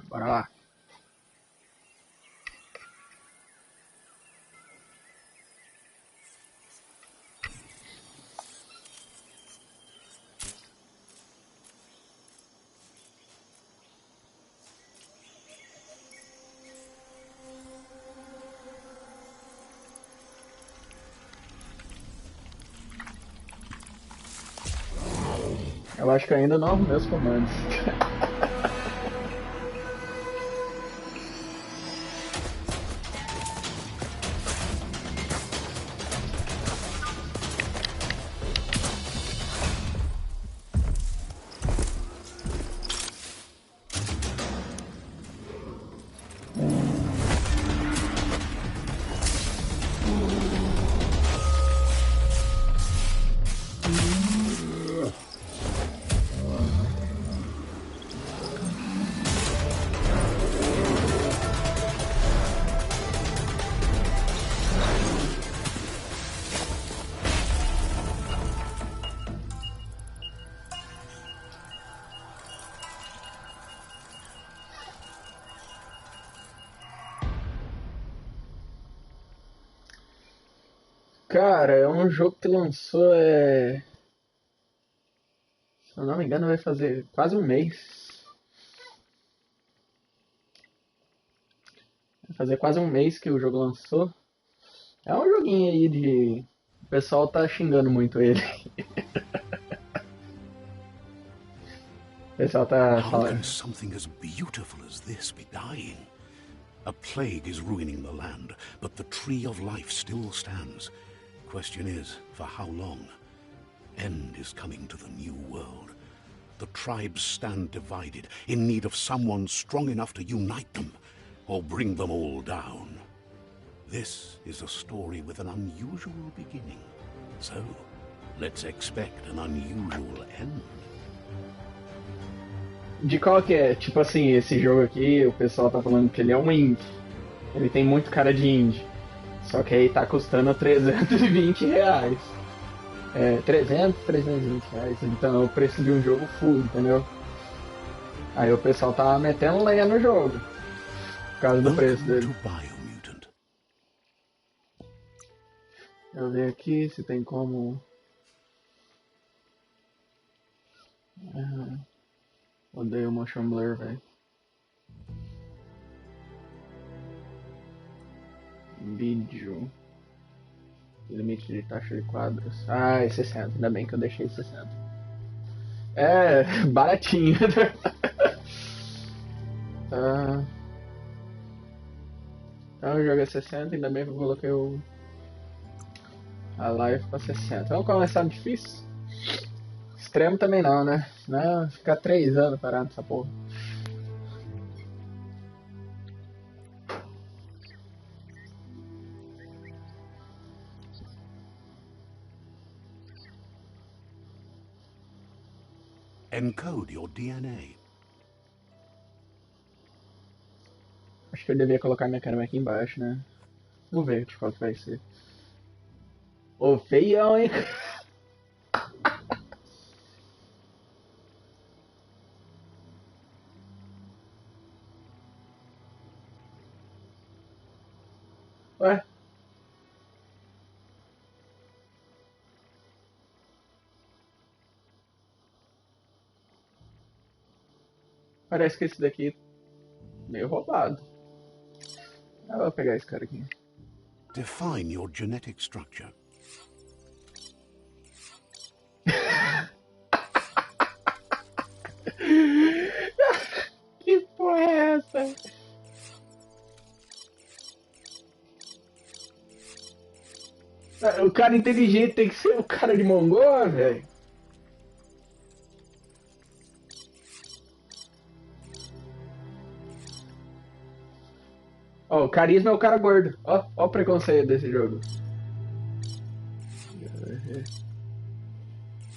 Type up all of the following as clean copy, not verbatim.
Bora lá. Eu acho que ainda não arrumei os comandos. Cara, é um jogo que lançou, se eu não me engano, vai fazer quase um mês. Vai fazer quase um mês que o jogo lançou. É um joguinho aí de. O pessoal tá xingando muito ele. O pessoal tá How falando. can something as beautiful as this be dying? A plague is ruining the land, but the tree of life still stands. Question is, for how long? End is coming to the new world. The tribes stand divided, in need of someone strong enough to unite them, or bring them all down. This is a story with an unusual beginning. So, let's expect an unusual end. De qual que é? Tipo assim, esse jogo aqui, o pessoal tá falando que ele é um indie. Ele tem muito cara de indie. Só que aí tá custando R$ 320. 320 reais. Então é o preço de um jogo full, entendeu? Aí o pessoal tá metendo lenha no jogo. Por causa do preço Welcome dele. to Biomutant. Eu ver aqui se tem como. Odeio motion blur, velho. Vídeo. Limite de taxa de quadros. Ah, é 60. Ainda bem que eu deixei 60. É, baratinho. Tá. Então o jogo é 60, ainda bem que eu coloquei a live pra 60. Vamos começar difícil? Extremo também não, né? Senão ficar 3 anos parado nessa porra. Encode your DNA. Acho que eu devia colocar minha câmera aqui embaixo, né? Vamos ver de qual que vai ser. Ô, feião, hein? Ué? Parece que esse daqui é meio roubado. Eu vou pegar esse cara aqui. Define your genetic structure. Que porra é essa? O cara inteligente tem que ser o cara de Mongola, velho. Ó, o carisma é o cara gordo. Ó o preconceito desse jogo.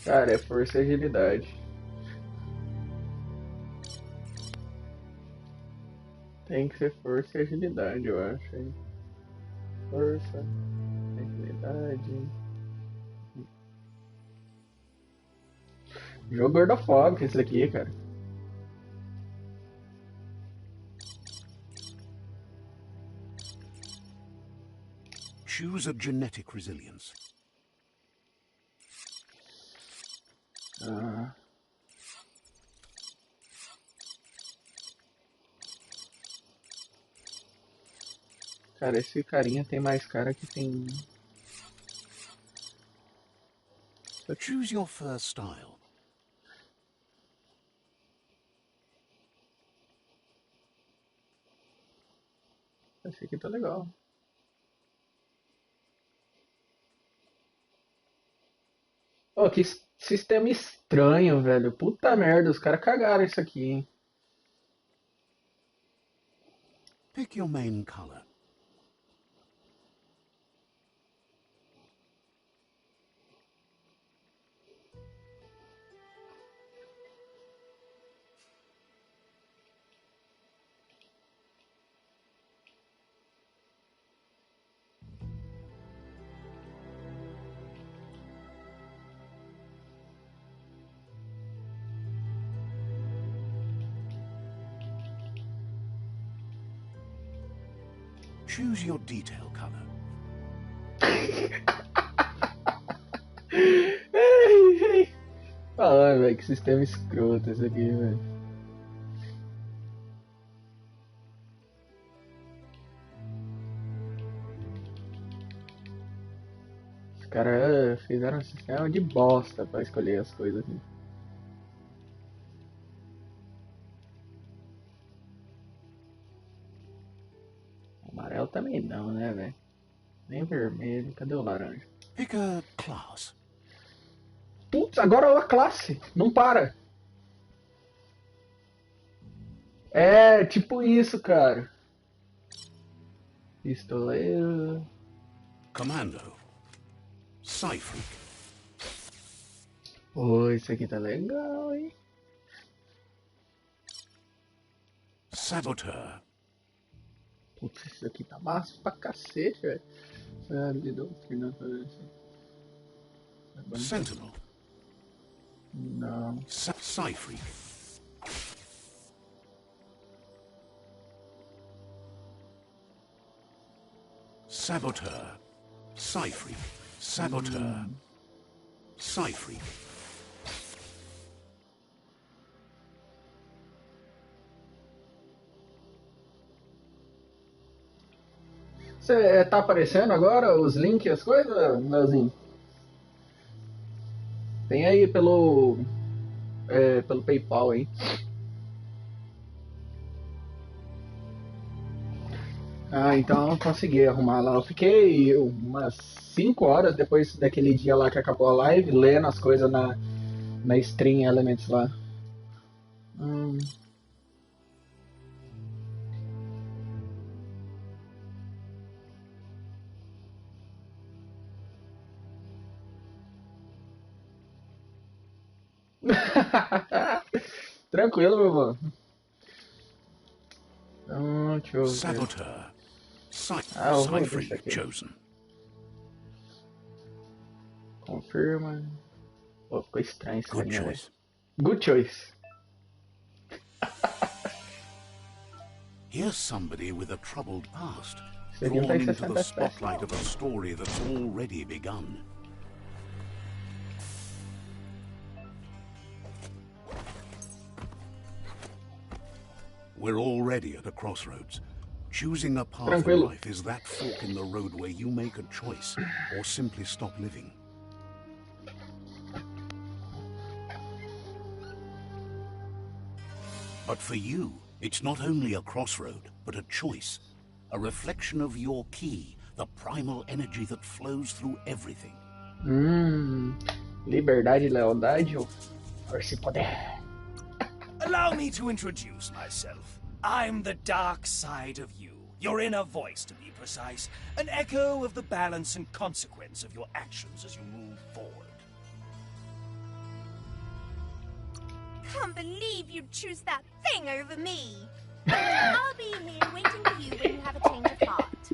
Cara, é força e agilidade. Tem que ser força e agilidade, eu acho, hein? Força, agilidade. Jogo gordofóbico esse aqui, cara. Choose a genetic resilience. Cara, esse carinha tem mais cara que tem... Choose your first style. Esse aqui tá legal. Oh, que sistema estranho, velho. Puta merda, os caras cagaram isso aqui, hein? Pick your main color. Choose your detail color. Ai, velho, que sistema escroto esse aqui, velho. Os caras fizeram um sistema de bosta pra escolher as coisas aqui. Amarelo também não, né, velho? Nem vermelho. Cadê o laranja? Pick a class. Putz, agora é a classe. Não para. É, tipo isso, cara. Pistoleiro. Commando. Psyfreak. Pô, isso aqui tá legal, hein? Saboteur. Putz, isso aqui tá massa pra cacete, velho. De doutrina, Sentinel. Não. Psyfreak. Saboteur. Psyfreak. Saboteur. Psyfreak. Você tá aparecendo agora os links e as coisas, Leozinho? Tem aí pelo PayPal aí. Ah, então eu consegui arrumar lá. Eu fiquei umas 5 horas depois daquele dia lá que acabou a live, lendo as coisas na Stream Elements lá. Tranquilo, meu mano. Deixa eu ver. Saboteur. Eu vou deixar Psyfreak aqui. chosen. Confirma. Pô, ficou estranho esse Good carinha, velho. choice. Good choice. Here's somebody with a troubled past, Esse aqui não tá drawn em into the 60 spotlight of a story that's already begun. We're already at a crossroads. Choosing a path in Tranquilo. life is that fork in the road where you make a choice or simply stop living. But for you, it's not only a crossroad, but a choice. A reflection of your key, the primal energy that flows through everything. Liberdade, lealdade ou força e poder. Allow me to introduce myself. I'm the dark side of you. Your inner voice, to be precise. An echo of the balance and consequence of your actions as you move forward. Can't believe you'd choose that thing over me. I'll be here waiting for you when you have a change of heart.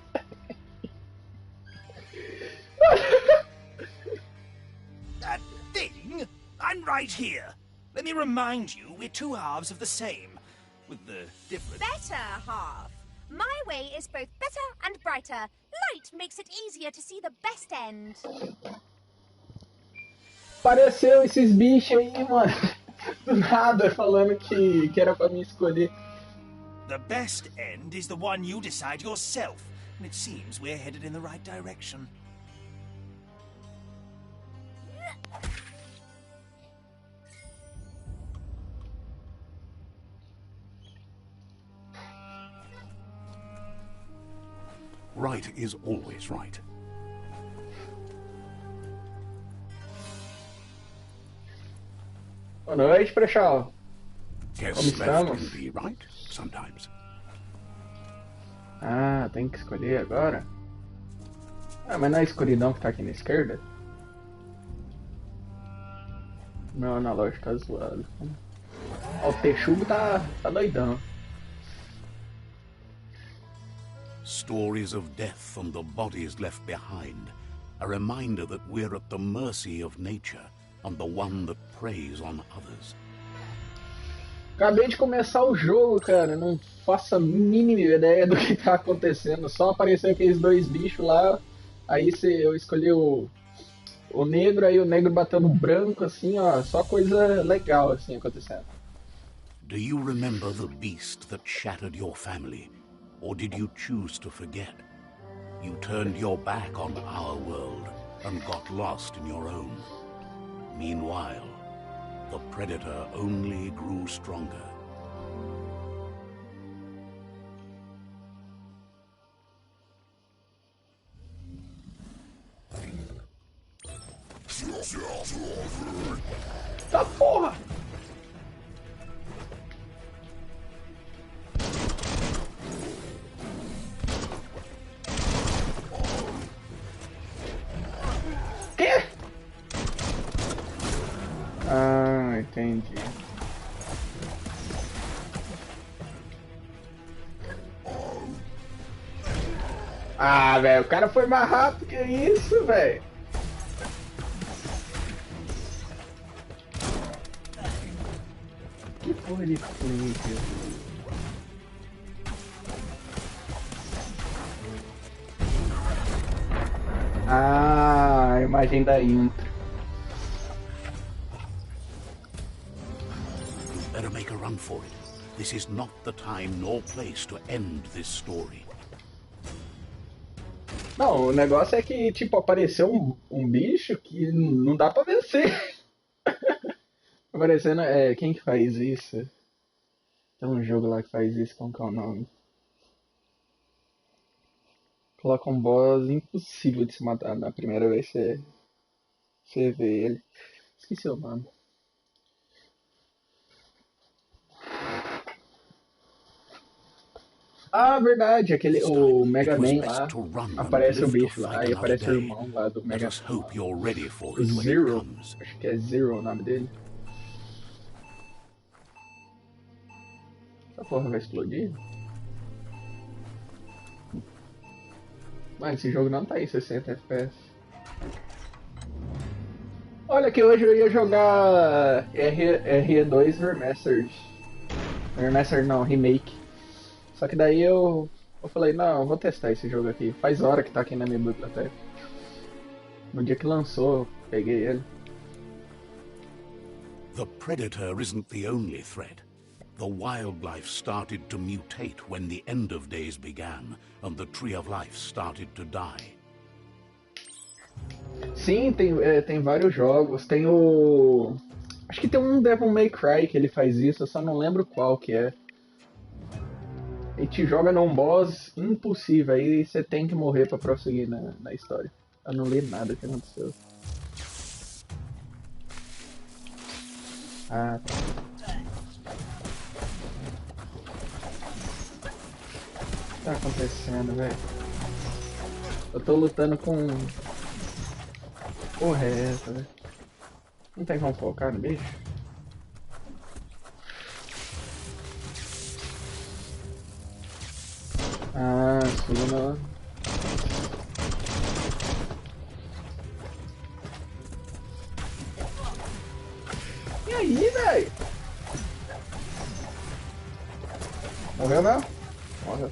That thing? I'm right here. Let me remind you, we're two halves of the same, with the difference. Better half. My way is both better and brighter. Light makes it easier to see the best end. Apareceu esses bichos aí, mano. Do nada, falando que era pra mim escolher. The best end is the one you decide yourself, and it seems we're headed in the right direction. Right is always right. Boa noite, pessoal. Guess Como left estamos? can be right sometimes. Ah, tem que escolher agora? Ah, mas não é a escuridão que tá aqui na esquerda? Meu analógico tá zoado. Ó, o texugo tá doidão. Stories of death and the bodies left behind. A reminder that we're at the mercy of nature and the one that preys on others. Acabei de começar o jogo, cara. Não faço a mínima ideia do que tá acontecendo. Só apareceu aqueles dois bichos lá. Aí eu escolhi o negro, aí o negro bateu no branco, assim, ó. Só coisa legal, assim, acontecendo. Do you remember the beast that shattered your family? Or did you choose to forget? You turned your back on our world and got lost in your own. Meanwhile, the predator only grew stronger. Tá porra! Quê? Ah, entendi. Ah, velho, o cara foi mais rápido que isso, velho. Que porra de clique? Ah, a imagem da intro. Better make a run for it. This is not the time nor place to end this story. Não, o negócio é que, tipo, apareceu um bicho que não dá pra vencer. Aparecendo, quem que faz isso? Tem um jogo lá que faz isso, como que é o nome? Coloca um boss impossível de se matar na primeira vez que você vê ele. Esqueci o nome. Ah, verdade, o Mega Man lá, aparece o bicho lá, aí aparece o irmão lá do Mega Man. O Zero, acho que é Zero o nome dele. Essa porra vai explodir? Mas esse jogo não tá em 60 FPS. Olha que hoje eu ia jogar RE2 Remastered. Remastered não, Remake. Só que daí eu falei, não, eu vou testar esse jogo aqui. Faz hora que tá aqui na minha biblioteca. No dia que lançou, eu peguei ele. The predator isn't the only threat. The wildlife started to mutate when the end of days began, and the tree of life started to die. Sim, tem vários jogos. Tem o... Acho que tem um Devil May Cry que ele faz isso, eu só não lembro qual que é. Ele te joga num boss impossível, aí você tem que morrer pra prosseguir na história. Eu não li nada que aconteceu. Ah, tá. O que tá acontecendo, velho? Eu tô lutando com... Porra é essa, velho? Não tem como focar no bicho? Ah, segunda... E aí, velho? Morreu não? Morreu.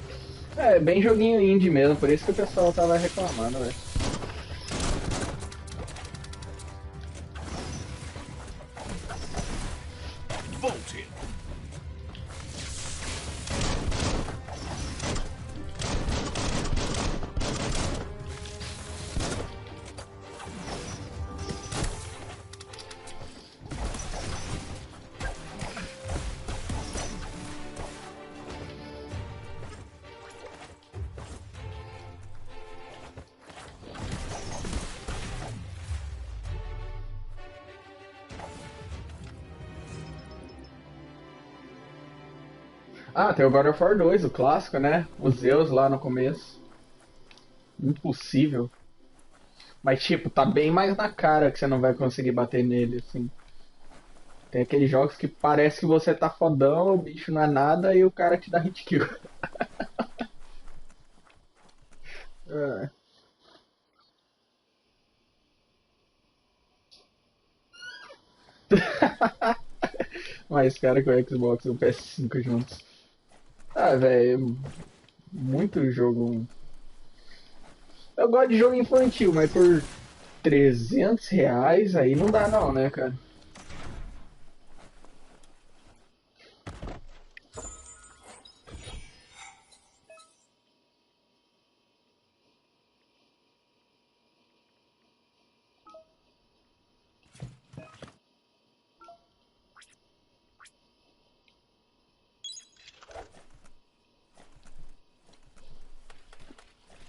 É, bem joguinho indie mesmo, por isso que o pessoal tava reclamando, velho. Vaulted. Ah, tem o God of War 2, o clássico, né? Os Zeus lá no começo. Impossível. Mas, tipo, tá bem mais na cara que você não vai conseguir bater nele, assim. Tem aqueles jogos que parece que você tá fodão, o bicho não é nada e o cara te dá hit kill. É. Mais cara que o Xbox e o PS5 juntos. Ah, velho, muito jogo. Eu gosto de jogo infantil, mas por R$ 300 aí não dá não, né, cara?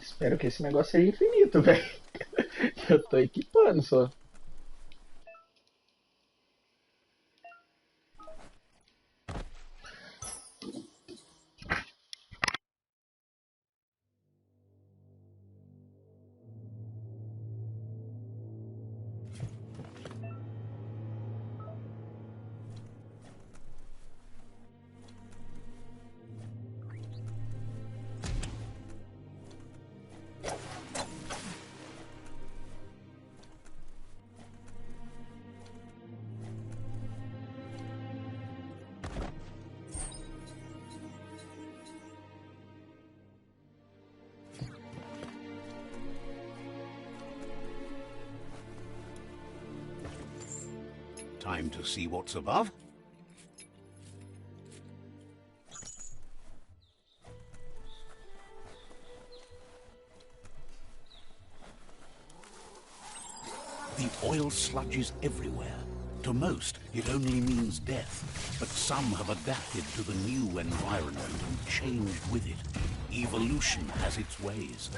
Espero que esse negócio seja infinito, velho. Eu tô equipando só. Time to see what's above. The oil sludges everywhere. To most, it only means death, but some have adapted to the new environment and changed with it. Evolution has its ways.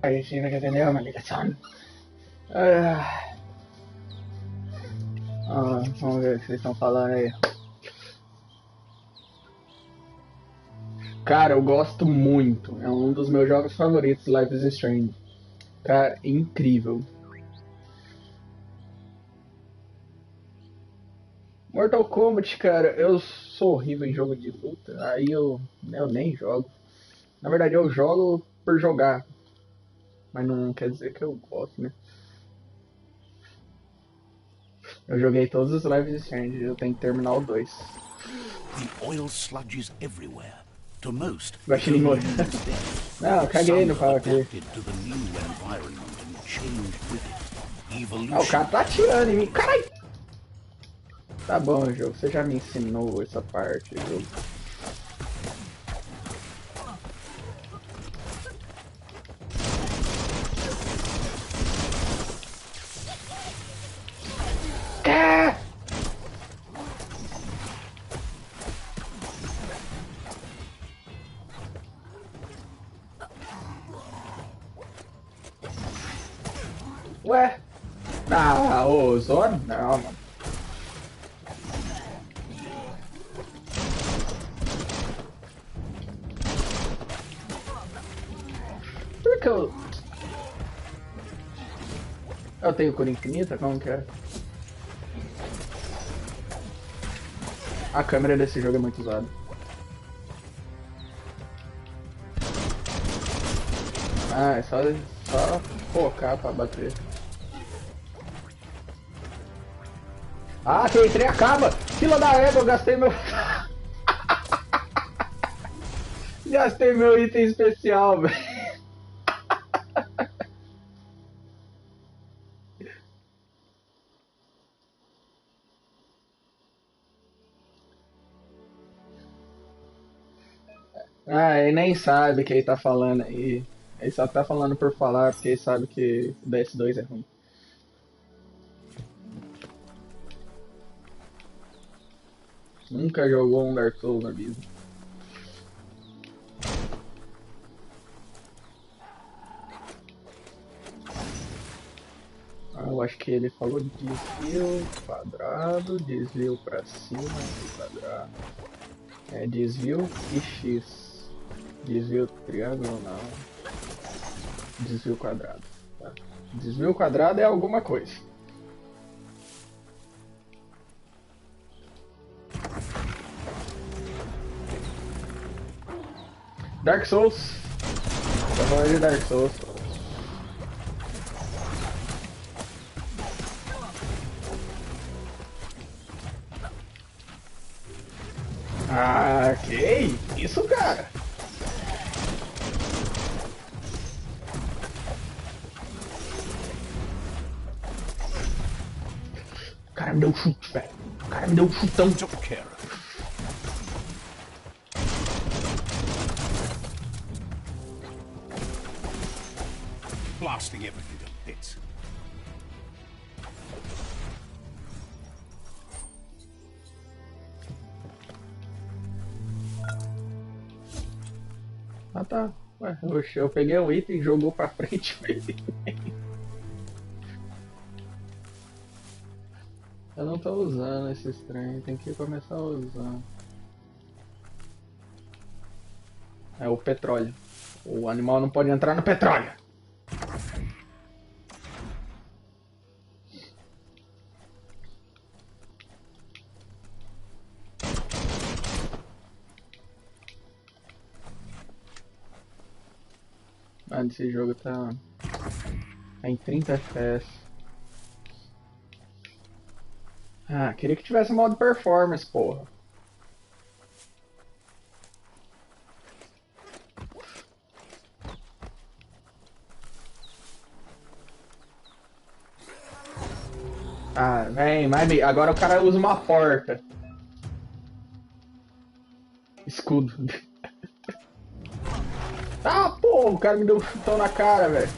Aí sim, que atendeu uma ligação. Ah, vamos ver o que vocês estão falando aí. Cara, eu gosto muito. É um dos meus jogos favoritos, Life is Strange. Cara, incrível. Mortal Kombat, cara, eu sou horrível em jogo de luta. Aí eu nem jogo. Na verdade eu jogo por jogar. Mas não quer dizer que eu gosto, né? Eu joguei todos os Lives Strange, eu tenho que terminar o 2. The oil sludges everywhere. To most, Guaxinim it only morreu. means death. Não, caguei no Some pau aqui. adapted to the new environment and changed with it. Evolution. Ah, o cara tá atirando em mim. Caralho! Tá bom, jogo. Você já me ensinou essa parte, jogo. É! Ué? Ah, ô, Zona? Não, mano. Por que eu tenho cor infinita? Como que é? A câmera desse jogo é muito usada. Ah, é só focar pra bater. Ah, que entrei acaba! Fila da égua, eu gastei meu... Gastei meu item especial, velho. Ah, ele nem sabe o que ele tá falando aí. Ele só tá falando por falar, porque ele sabe que o DS2 é ruim. Nunca jogou um Dark Souls na vida. Ah, eu acho que ele falou desvio quadrado, desvio pra cima e quadrado. É desvio e X. Desvio triângulo não. Desvio quadrado. Tá. Desvio quadrado é alguma coisa. Dark Souls. Tô falando de Dark Souls. Ah, que isso, cara? O cara me deu um chute, velho. O cara me deu um chutão. Took care of it. Blasting everything to bits. Ah, tá. Ué, oxe, eu peguei um item e jogou pra frente. Eu não tô usando esse trem, tem que começar a usar. É o petróleo. O animal não pode entrar no petróleo. Mano, esse jogo tá em 30 FPS. Ah, queria que tivesse modo performance, porra. Ah, vem, mas agora o cara usa uma porta. Escudo. Ah, pô, o cara me deu um chutão na cara, velho.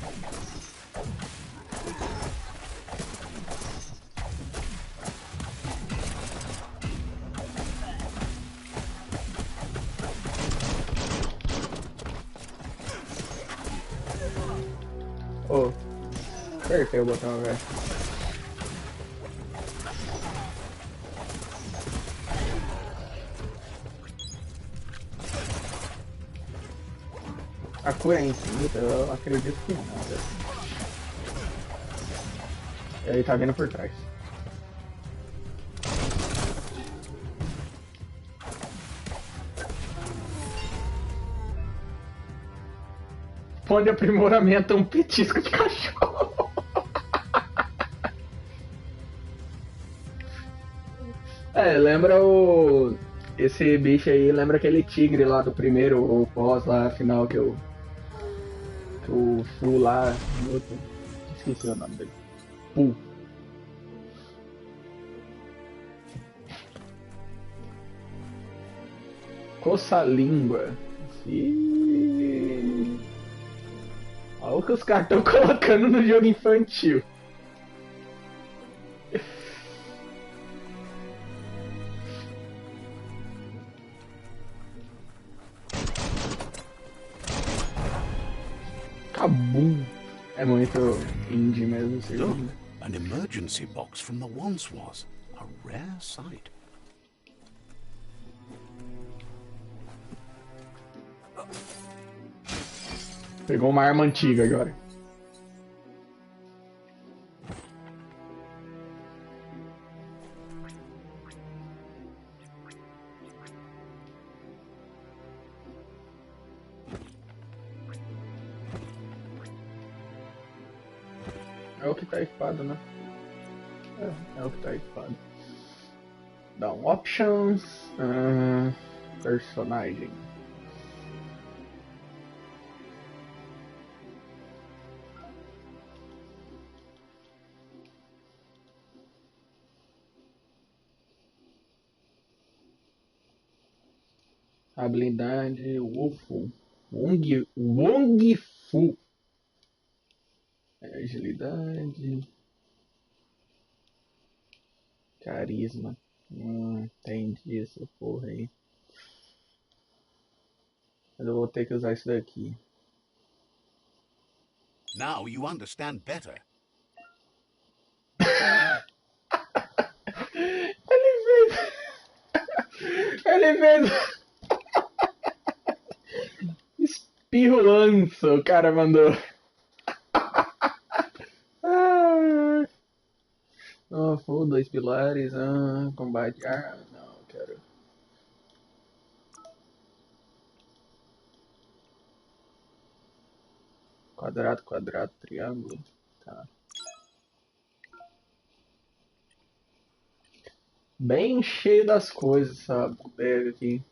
Oh, apertei o botão, velho. A cura é infinita? Eu acredito que não, velho. Ele tá vindo por trás. Pão de aprimoramento é um petisco de cachorro. Lembra o... Esse bicho aí, lembra aquele tigre lá do primeiro, o boss lá, final, que eu fui lá... Esqueci o nome dele. Coça-língua. Olha o que os caras estão colocando no jogo infantil. Cabum. É muito indie mesmo esse jogo. Look, an emergency box from the once was. A rare sight. Pegou uma arma antiga agora. É o que tá equipado, né? É o que tá equipado. Dá um options. Personagem. Habilidade Wolfu. Wongfu. Agilidade. Carisma. Entendi essa porra aí. Mas eu vou ter que usar isso daqui. Now you understand better. Ele fez. Espirro lança, o cara mandou. Full, 2 pilares. Combate. Não, eu quero. Quadrado, quadrado, triângulo. Tá. Bem cheio das coisas essa bodega aqui.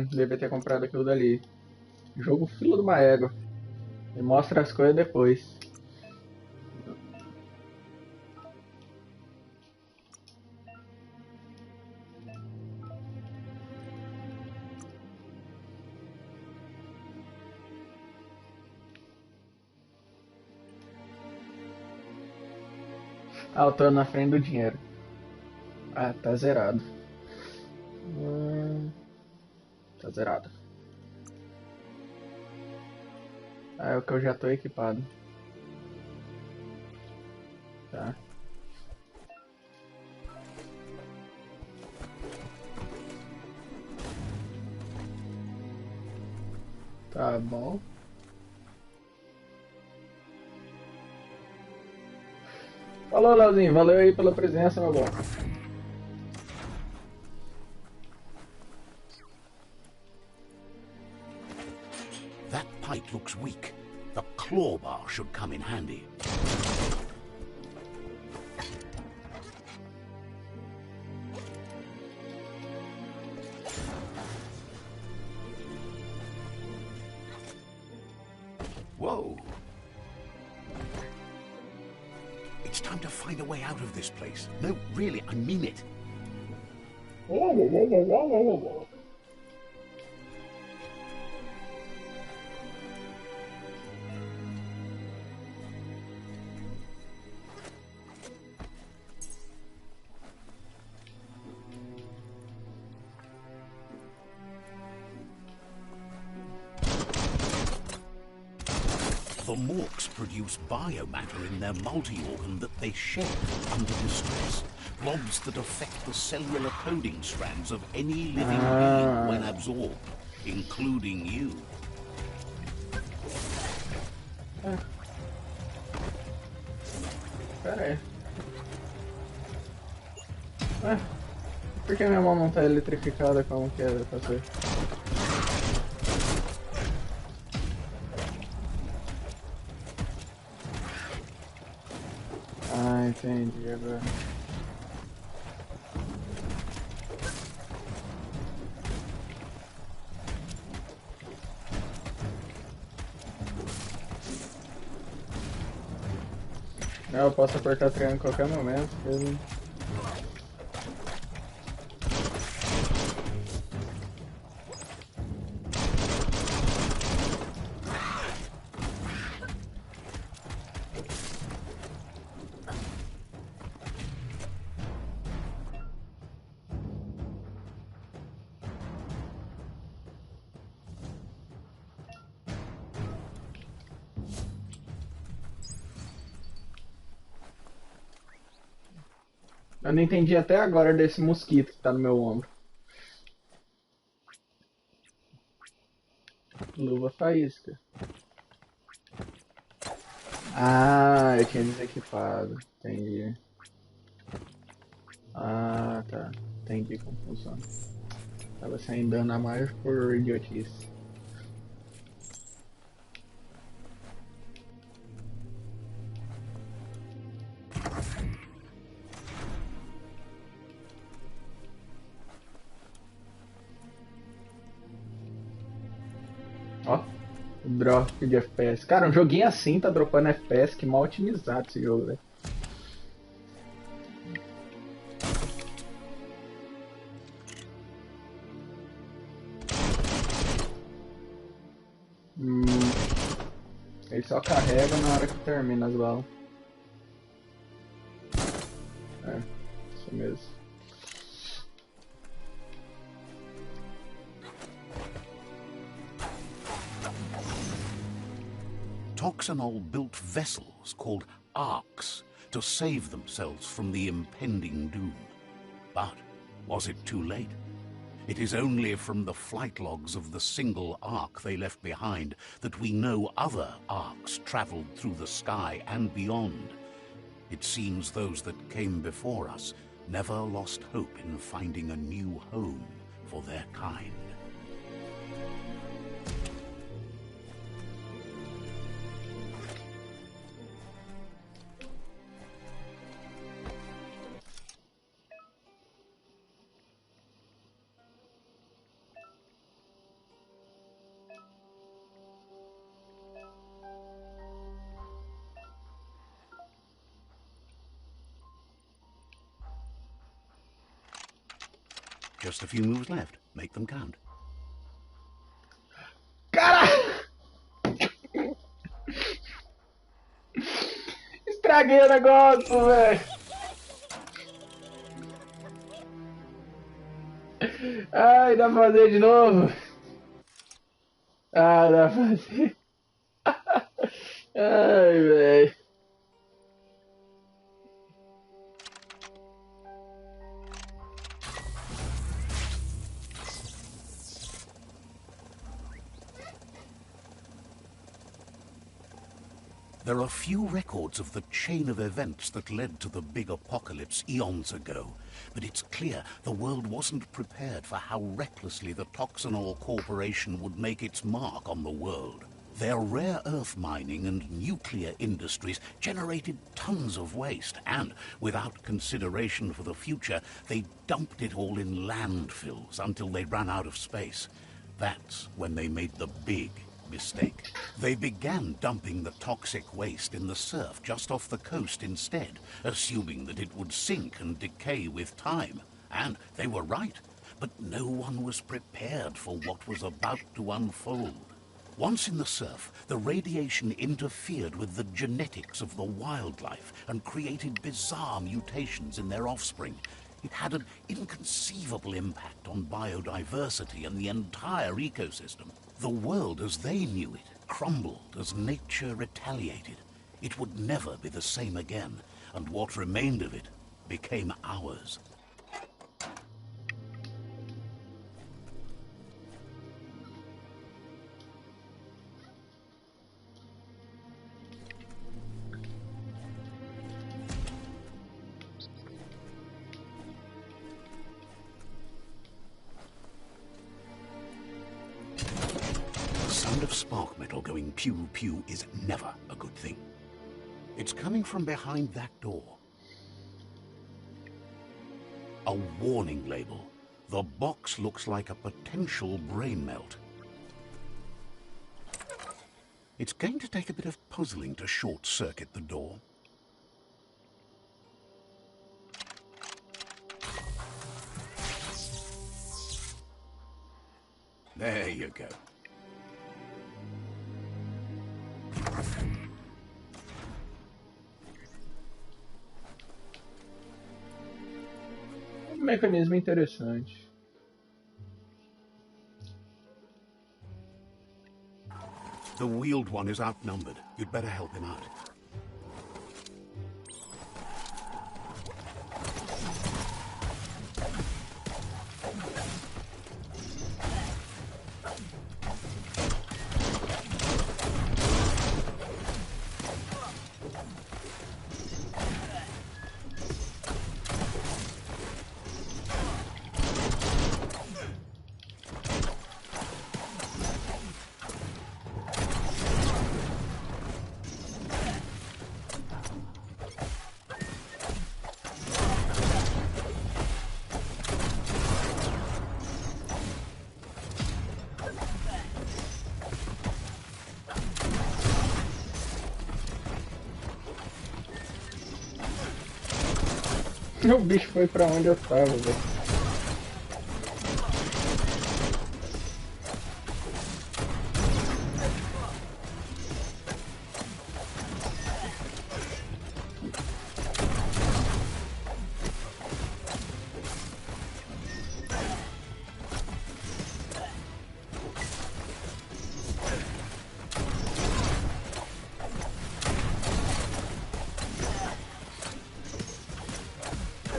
Devia ter comprado aquilo dali. Jogo fila de uma égua. E mostra as coisas depois. Eu tô na frente do dinheiro. Tá zerado. Tá zerado. É o que eu já tô equipado. Tá. Tá bom. Falou, Leozinho. Valeu aí pela presença, meu bom. That pipe looks weak. The claw bar should come in handy. Whoa. It's time to find a way out of this place. No, really, I mean it. The Morks produce biomatter in their multi-organ that they shed under distress. Blobs that affect the cellular coding strands of any living being when absorbed, including you. Ah. Pera aí. Ah, por que minha mão não tá eletrificada como que era pra ser? Ah, entendi agora. Não, eu posso apertar triângulo em qualquer momento. Ele... Eu não entendi até agora desse mosquito que tá no meu ombro. Luva faísca. Ah, eu tinha desequipado. Entendi. Ah, tá. Entendi como funciona. Tava sem dano a mais por idiotice. Ó, drop de FPS. Cara, um joguinho assim tá dropando FPS, que mal otimizado esse jogo, velho. Ele só carrega na hora que termina as balas. É, isso mesmo. Toxanol built vessels called arks to save themselves from the impending doom. But was it too late? It is only from the flight logs of the single ark they left behind that we know other arks traveled through the sky and beyond. It seems those that came before us never lost hope in finding a new home for their kind. Just a few moves left. Make them count. Cara! Estraguei o negócio, velho! Ai, dá pra fazer de novo? Ah, dá pra fazer. Ai, velho. There are few records of the chain of events that led to the big apocalypse eons ago, but it's clear the world wasn't prepared for how recklessly the Toxanol Corporation would make its mark on the world. Their rare earth mining and nuclear industries generated tons of waste, and, without consideration for the future, they dumped it all in landfills until they ran out of space. That's when they made the big mistake. They began dumping the toxic waste in the surf just off the coast instead, assuming that it would sink and decay with time. And they were right, but no one was prepared for what was about to unfold. Once in the surf, the radiation interfered with the genetics of the wildlife and created bizarre mutations in their offspring. It had an inconceivable impact on biodiversity and the entire ecosystem. The world as they knew it crumbled as nature retaliated. It would never be the same again, and what remained of it became ours. kind of spark metal going pew-pew is never a good thing. It's coming from behind that door. A warning label. The box looks like a potential brain melt. It's going to take a bit of puzzling to short-circuit the door. There you go. Um mecanismo interessante. The wheeled one is outnumbered. You'd better help him out. O bicho foi pra onde eu tava, velho.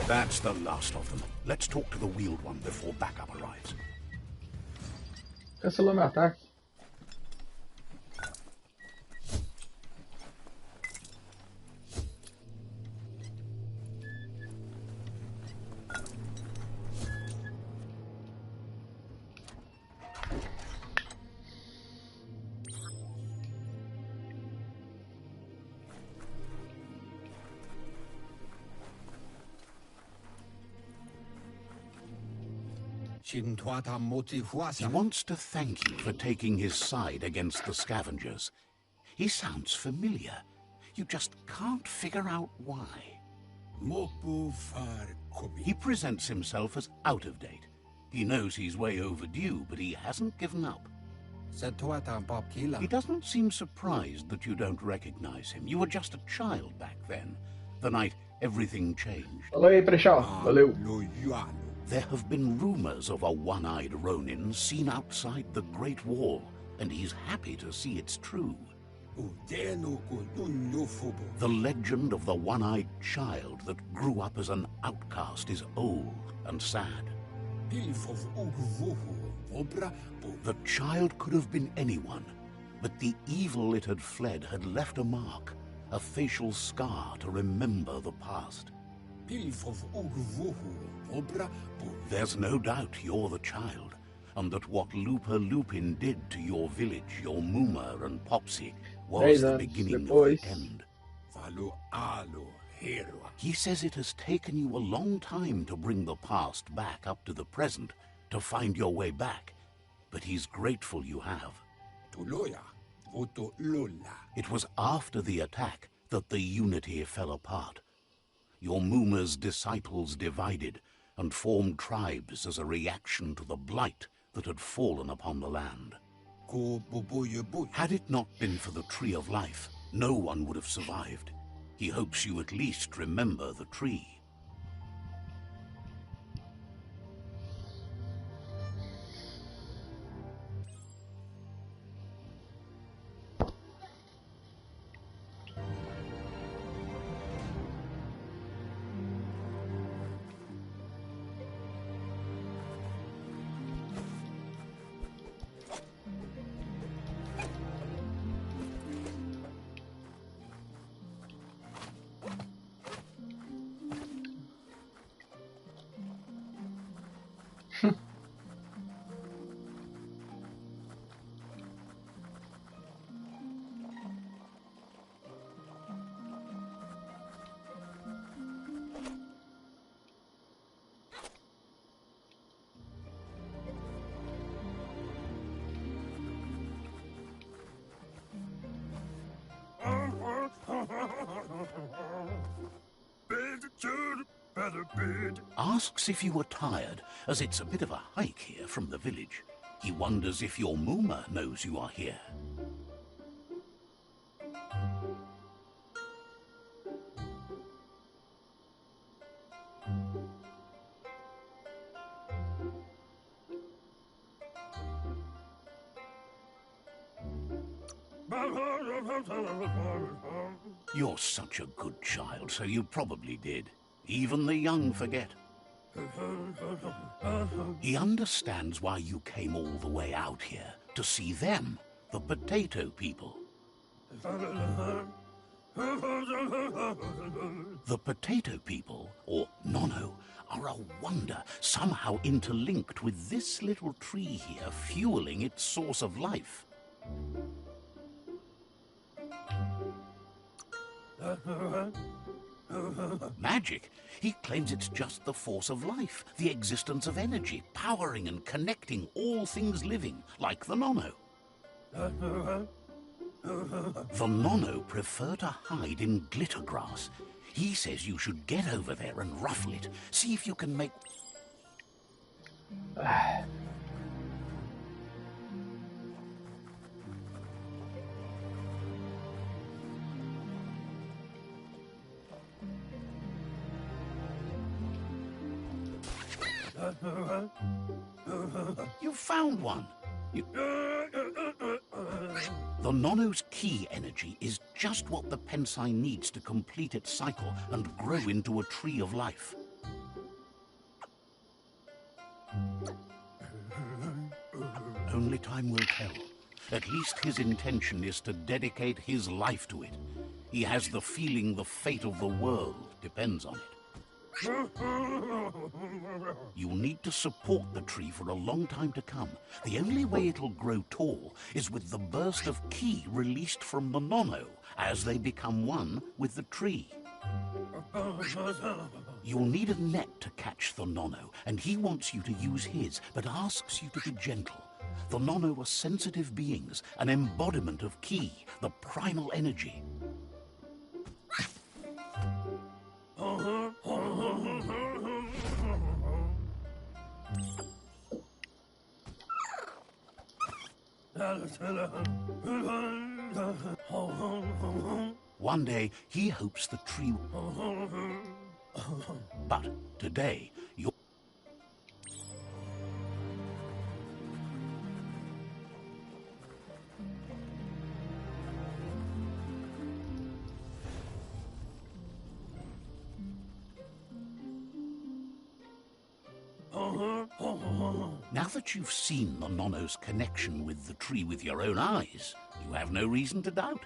That's the last of them. Let's talk to the wheeled one before backup arrives. Cancelou meu ataque. He wants to thank you for taking his side against the scavengers. He sounds familiar. You just can't figure out why. He presents himself as out of date. He knows he's way overdue, but he hasn't given up. He doesn't seem surprised that you don't recognize him. You were just a child back then, the night everything changed. Falou aí, Prechal. Valeu. There have been rumors of a one-eyed Ronin seen outside the Great Wall, and he's happy to see it's true. The legend of the one-eyed child that grew up as an outcast is old and sad. The child could have been anyone, but the evil it had fled had left a mark, a facial scar to remember the past. There's no doubt you're the child, and that what Lupa Lupin did to your village, your Muma and Popsy, was the beginning of the end. He says it has taken you a long time to bring the past back up to the present, to find your way back, but he's grateful you have. It was after the attack that the unity fell apart. Your Muma's disciples divided and formed tribes as a reaction to the blight that had fallen upon the land. Had it not been for the Tree of Life, no one would have survived. He hopes you at least remember the tree. Asks if you were tired, as it's a bit of a hike here from the village. He wonders if your Mooma knows you are here. You're such a good child, so you probably did. Even the young forget. He understands why you came all the way out here, to see them, the potato people. The potato people, or Nono, are a wonder, somehow interlinked with this little tree here, fueling its source of life. Magic? He claims it's just the force of life, the existence of energy, powering and connecting all things living, like the Nono. The Nono prefer to hide in glitter grass. He says you should get over there and ruffle it. See if you can make... You found one. The Nono's key energy is just what the Pensai needs to complete its cycle and grow into a tree of life. Only time will tell. At least his intention is to dedicate his life to it. He has the feeling the fate of the world depends on it. You'll need to support the tree for a long time to come. The only way it'll grow tall is with the burst of ki released from the Nono as they become one with the tree. You'll need a net to catch the Nono, and he wants you to use his, but asks you to be gentle. The Nono are sensitive beings, an embodiment of ki, the primal energy. One day, he hopes the tree... But today, you're... Now that you've seen the Nono's connection with the tree with your own eyes, you have no reason to doubt.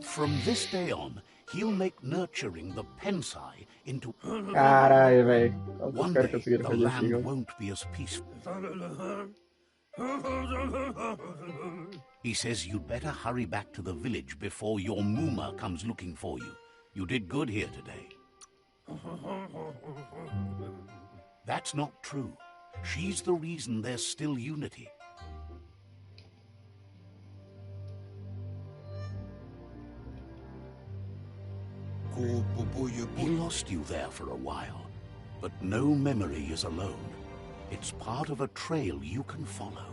From this day on, he'll make nurturing the Pensai into... Caralho, velho. One day, the land won't be as peaceful. He says you'd better hurry back to the village before your Mooma comes looking for you. You did good here today. That's not true. She's the reason there's still unity. He lost you there for a while, but no memory is alone. It's part of a trail you can follow.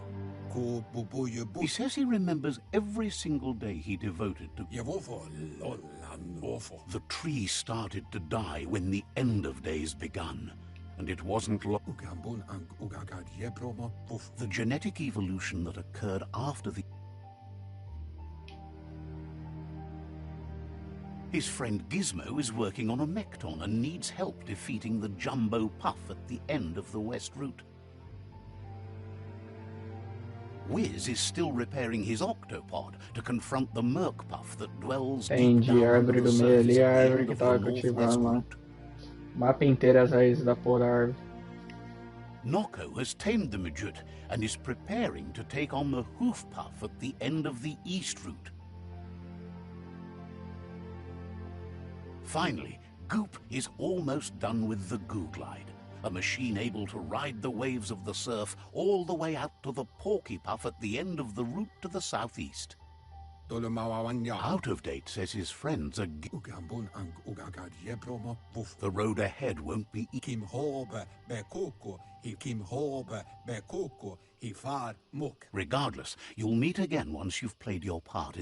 He says he remembers every single day he devoted to... The tree started to die when the end of days begun, and it wasn't long. The genetic evolution that occurred after the... His friend Gizmo is working on a Mekton and needs help defeating the Jumbo Puff at the end of the West Route. Wiz is still repairing his octopod to confront the Merc Puff that dwells deep down under the surface at the end of the Northwest Route. Mapa inteiro as raízes da porra da árvore. Noko has tamed the Midget and is preparing to take on the Hoof Puff at the end of the East Route. Finally, Goop is almost done with the Goo Glide, a machine able to ride the waves of the surf all the way out to the Porky Puff at the end of the route to the southeast. Out of Date says his friends are the road ahead won't be Regardless, you'll meet again once you've played your part.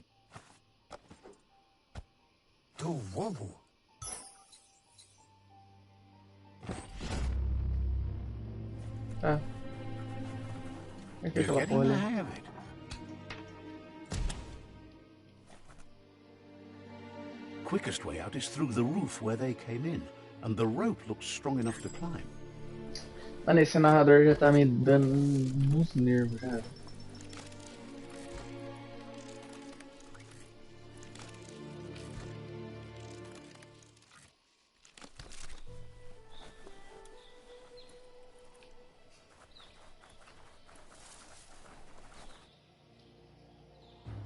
Ah. Aqui aquela Getting porra the ali. hang of it. Quickest way out is through the roof where they came in, and the rope looks strong enough to climb. Mano, esse narrador já tá me dando uns nervos, cara.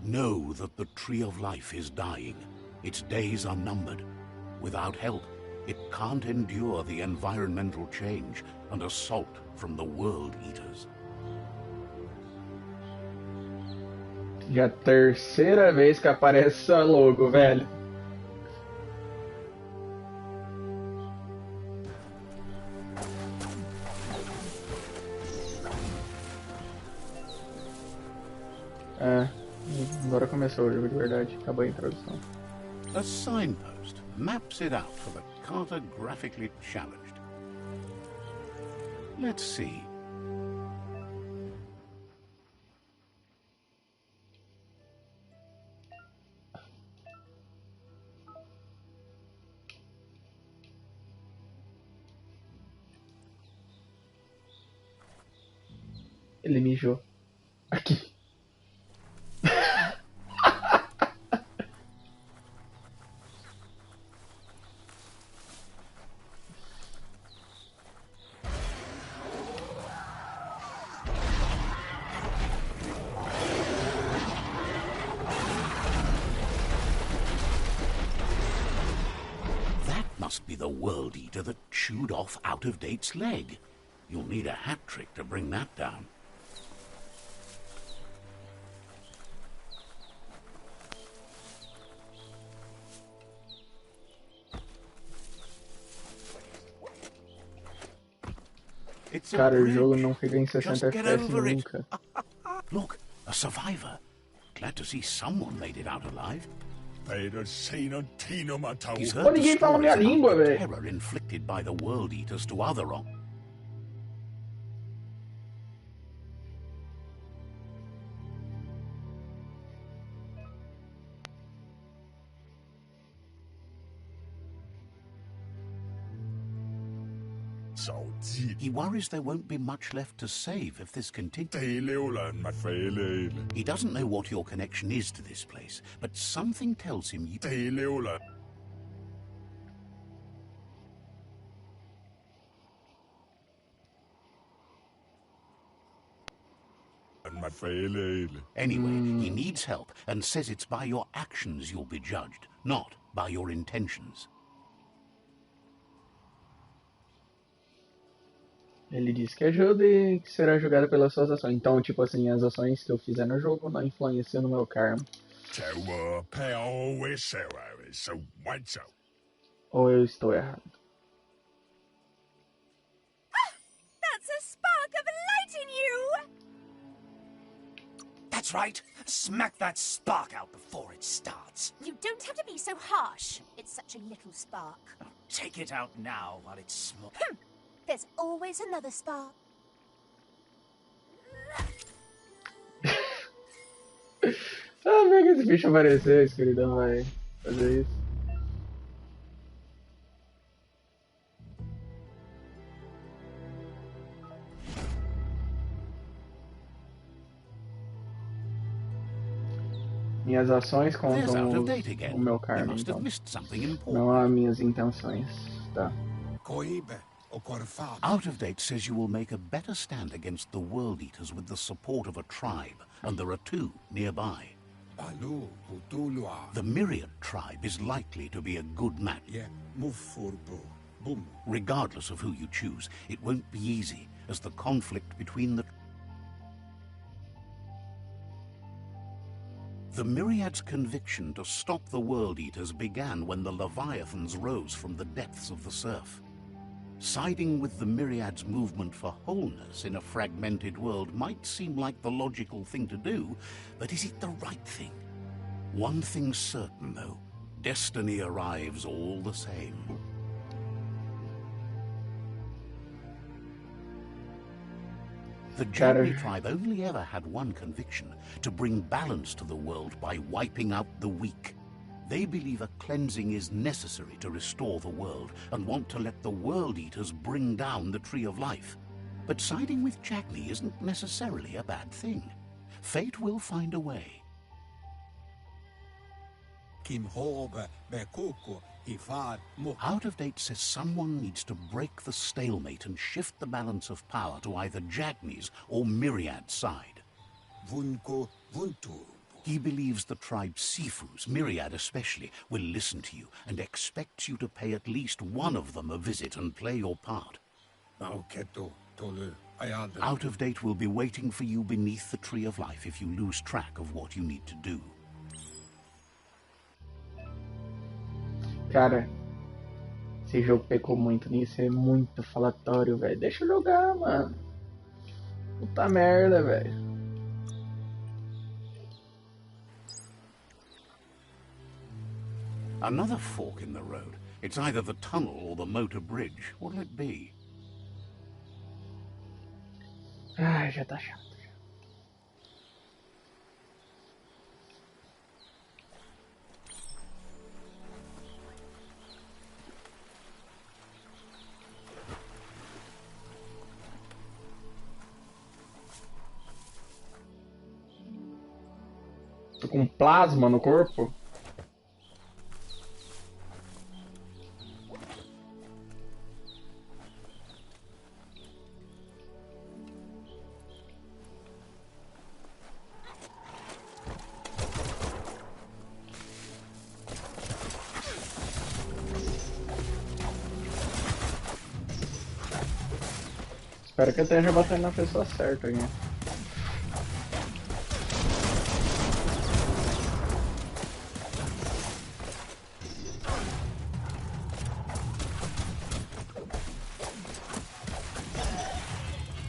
Know that the Tree of Life is dying. Its days are numbered. Without help, it can't endure the environmental change and assault from the World Eaters. Já terceira vez que aparece essa logo, velho. É, agora começou o jogo de verdade. Acabou a introdução. A signpost maps it out for the cartographically challenged. Let's see. Ele mijou. Aqui. That must be the World Eater that chewed off Out of Date's leg. You'll need a hat trick to bring that down. It's a Cara, o bridge. jogo não fica em Just 60 get FPS over it. nunca. Look, a survivor. Glad to see someone made it out alive. He's Pô, heard the ninguém fala stories minha about língua, the velho. terror inflicted by the World Eaters to other He worries there won't be much left to save if this continues. He doesn't know what your connection is to this place, but something tells him you... Anyway, he needs help and says it's by your actions you'll be judged, not by your intentions. Ele diz que ajuda e que será julgado pelas suas ações. Então, tipo assim, as ações que eu fizer no jogo não influenciam no meu karma. Ou eu estou errado? That's a spark of light in you! That's right. Smack that spark out before it starts. You don't have to be so harsh. It's such a little spark. Take it out now while it's small. There's always another spark. Ah, vê que esse bicho apareceu, a escuridão vai fazer isso. Minhas ações There's contam Out of Date o again. meu You karma, must have então. missed something important. Não as minhas intenções. Tá. Out of Date says you will make a better stand against the World Eaters with the support of a tribe, and there are two nearby. The Myriad tribe is likely to be a good match. Regardless of who you choose, it won't be easy, as the conflict between the... The Myriad's conviction to stop the World Eaters began when the Leviathans rose from the depths of the surf. Siding with the Myriad's movement for wholeness in a fragmented world might seem like the logical thing to do, but is it the right thing? One thing's certain, though. Destiny arrives all the same. The Jagni tribe only ever had one conviction: to bring balance to the world by wiping out the weak. They believe a cleansing is necessary to restore the world and want to let the World Eaters bring down the Tree of Life. But siding with Jagni isn't necessarily a bad thing. Fate will find a way. Out of Date says someone needs to break the stalemate and shift the balance of power to either Jagni's or Myriad's side. He believes the tribe Sifus, Myriad especially, will listen to you and expects you to pay at least one of them a visit and play your part. Out of Date will be waiting for you beneath the Tree of Life if you lose track of what you need to do. Cara, esse jogo pecou muito nisso, é muito falatório, velho. Deixa eu jogar, mano. Puta merda, velho. Another fork in the road. It's either the tunnel or the motor bridge. What'll it be? Ai, já tá chato. Tô com plasma no corpo. Espero que eu esteja batendo na pessoa certa aqui.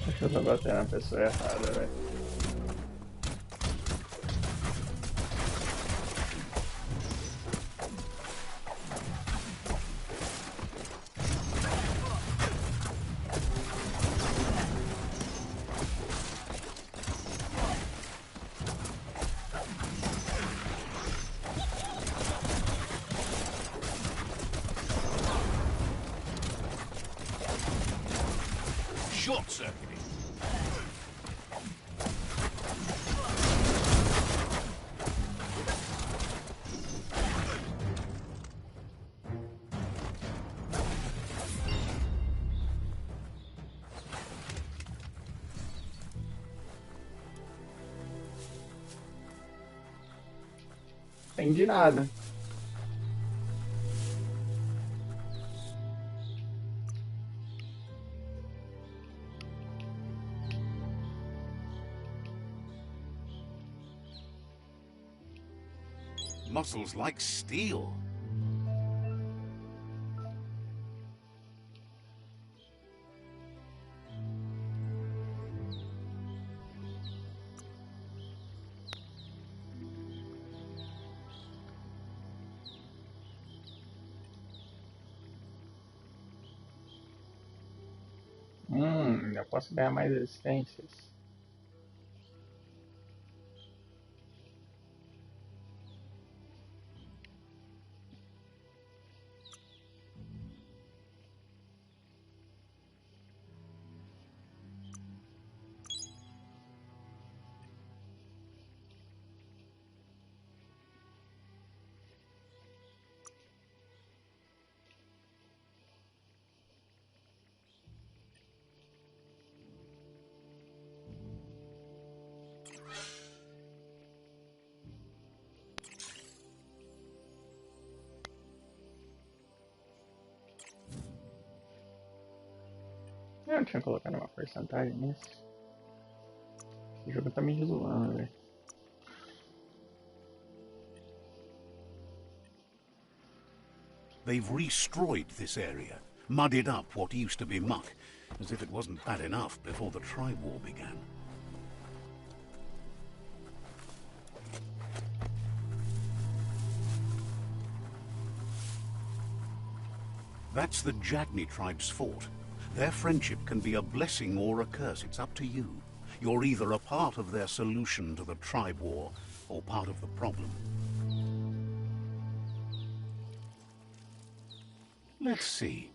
Acho que eu tô batendo na pessoa errada, velho. Short-circuiting. Entendi nada. Muscles like steel. Eu posso ganhar mais resistências. Eu não tinha colocado uma porcentagem nisso. Esse jogo tá me zoando, velho. They've destroyed this area, muddied up what used to be muck, as if it wasn't bad enough before the tribe war began. That's the Jagni tribe's fort. Their friendship can be a blessing or a curse. It's up to you. You're either a part of their solution to the tribe war or part of the problem. Let's see.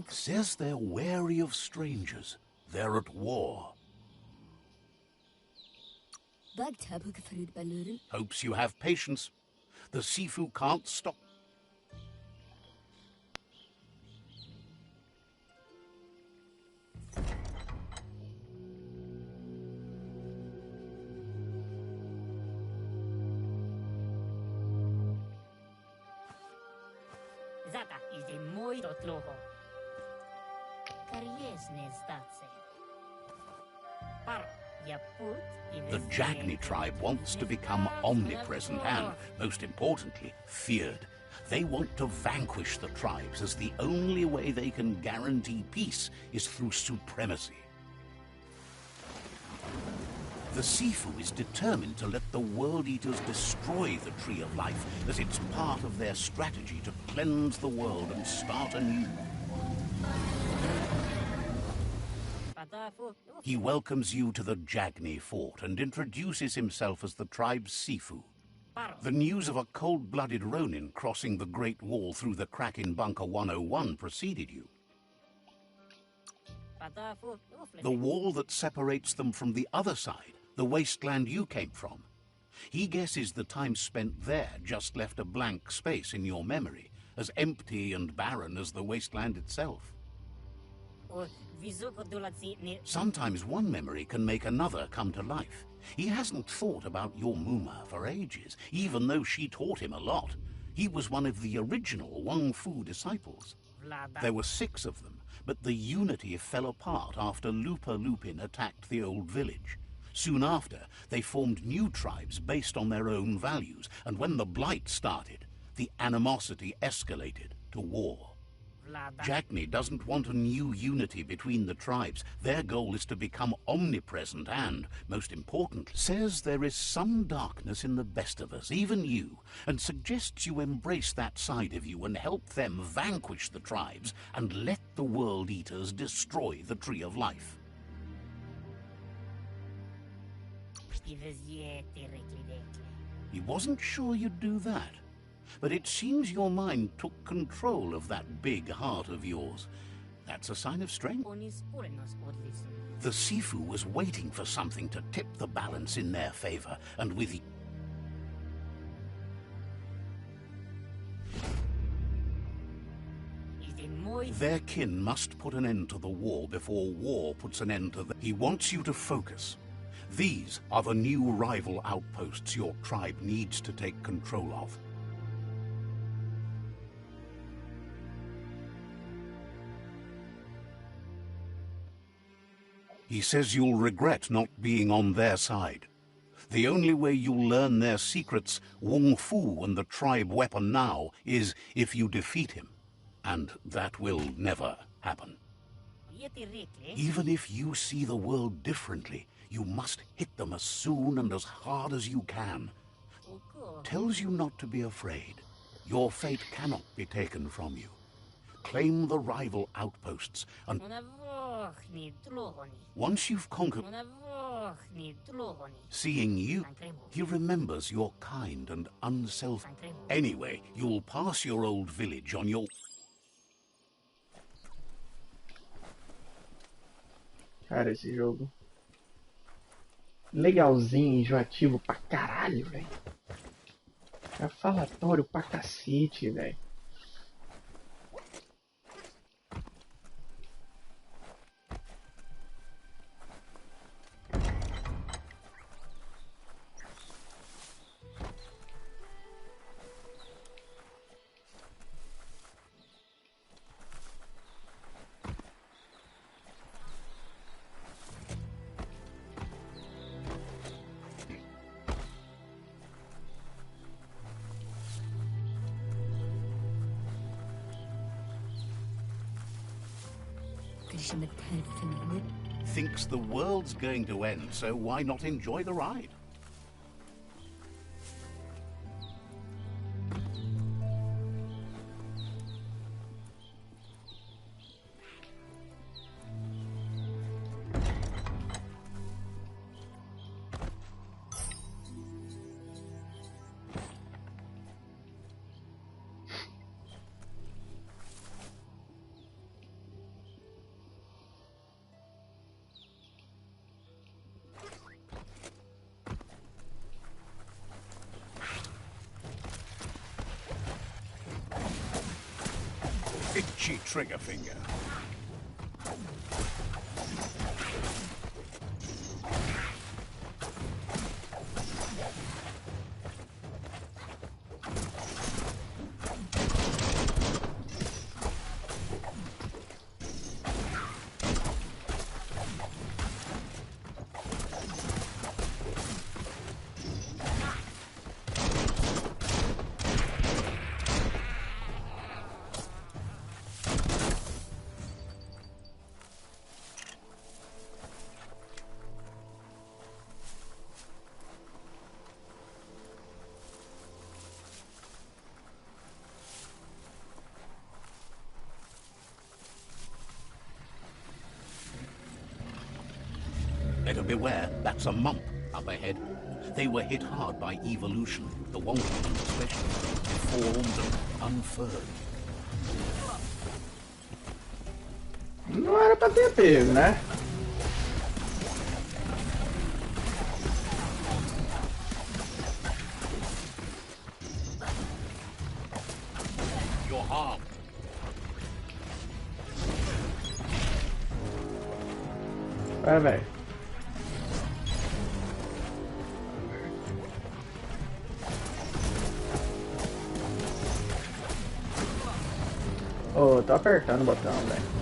Says they're wary of strangers. They're at war. Hopes you have patience. The Sifu can't stop. The Jagni tribe wants to become omnipresent and, most importantly, feared. They want to vanquish the tribes, as the only way they can guarantee peace is through supremacy. The Sifu is determined to let the World Eaters destroy the Tree of Life, as it's part of their strategy to cleanse the world and start anew. He welcomes you to the Jagni fort and introduces himself as the tribe's Sifu. The news of a cold-blooded Ronin crossing the Great Wall through the crack in Bunker 101 preceded you. The wall that separates them from the other side, the wasteland you came from. He guesses the time spent there just left a blank space in your memory, as empty and barren as the wasteland itself. Sometimes one memory can make another come to life. He hasn't thought about your Muma for ages, even though she taught him a lot. He was one of the original Wang Fu disciples. There were 6 of them, but the unity fell apart after Lupa Lupin attacked the old village. Soon after, they formed new tribes based on their own values, and when the Blight started, the animosity escalated to war. Jagni doesn't want a new unity between the tribes. Their goal is to become omnipresent and, most important, says there is some darkness in the best of us, even you, and suggests you embrace that side of you and help them vanquish the tribes and let the World Eaters destroy the Tree of Life. He wasn't sure you'd do that. But it seems your mind took control of that big heart of yours. That's a sign of strength. The Sifu was waiting for something to tip the balance in their favor, and with their kin must put an end to the war before war puts an end to them. He wants you to focus. These are the new rival outposts your tribe needs to take control of. He says you'll regret not being on their side. The only way you'll learn their secrets, Wung Fu and the tribe weapon now, is if you defeat him. And that will never happen. Even if you see the world differently, you must hit them as soon and as hard as you can. Tells you not to be afraid. Your fate cannot be taken from you. Claim the rival outposts, and once you've conquered, seeing you, he remembers you're kind and unselfish. Anyway, you'll pass your old village on your... Cara, esse jogo legalzinho, enjoativo pra caralho, velho. É falatório pra cacete, velho. Thinks the world's going to end, so why not enjoy the ride? Itchy trigger finger. Better beware, that's a mump up ahead. They were hit hard by evolution, the Wonderland especially, deformed and unfurred. Não era pra ter pego, né? You're harmed. Vai, velho. Oh, tô apertando o botão, velho.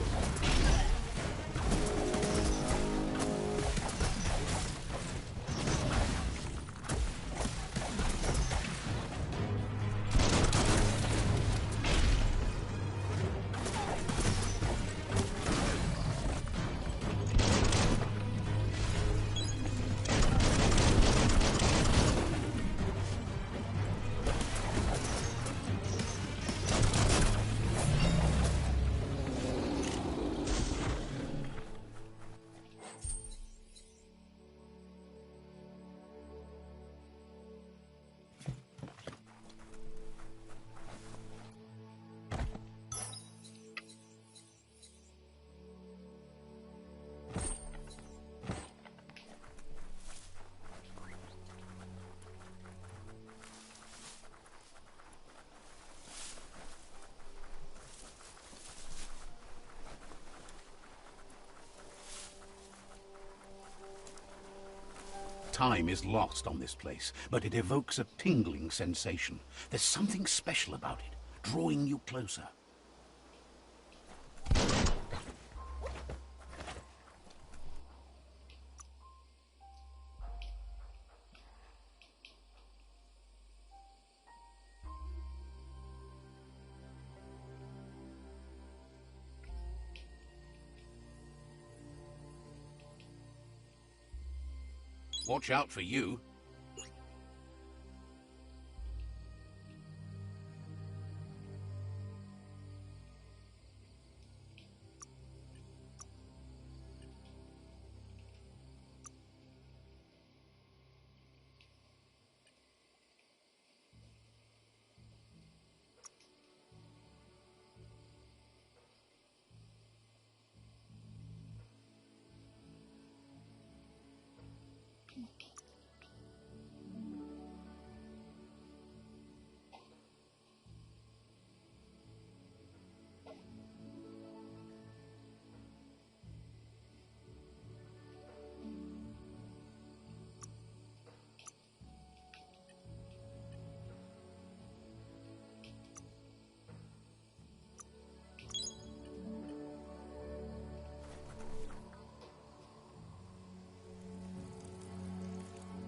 Time is lost on this place, but it evokes a tingling sensation. There's something special about it, drawing you closer. Watch out for you.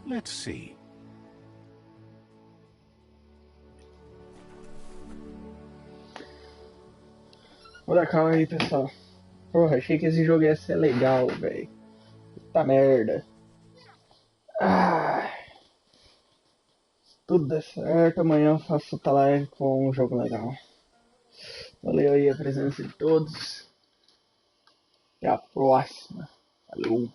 Let's see. Vou dar calma aí, pessoal. Porra, achei que esse jogo ia ser legal, velho. Puta merda. Ah, se tudo der certo, amanhã eu faço outra live com um jogo legal. Valeu aí a presença de todos. Até a próxima. Falou.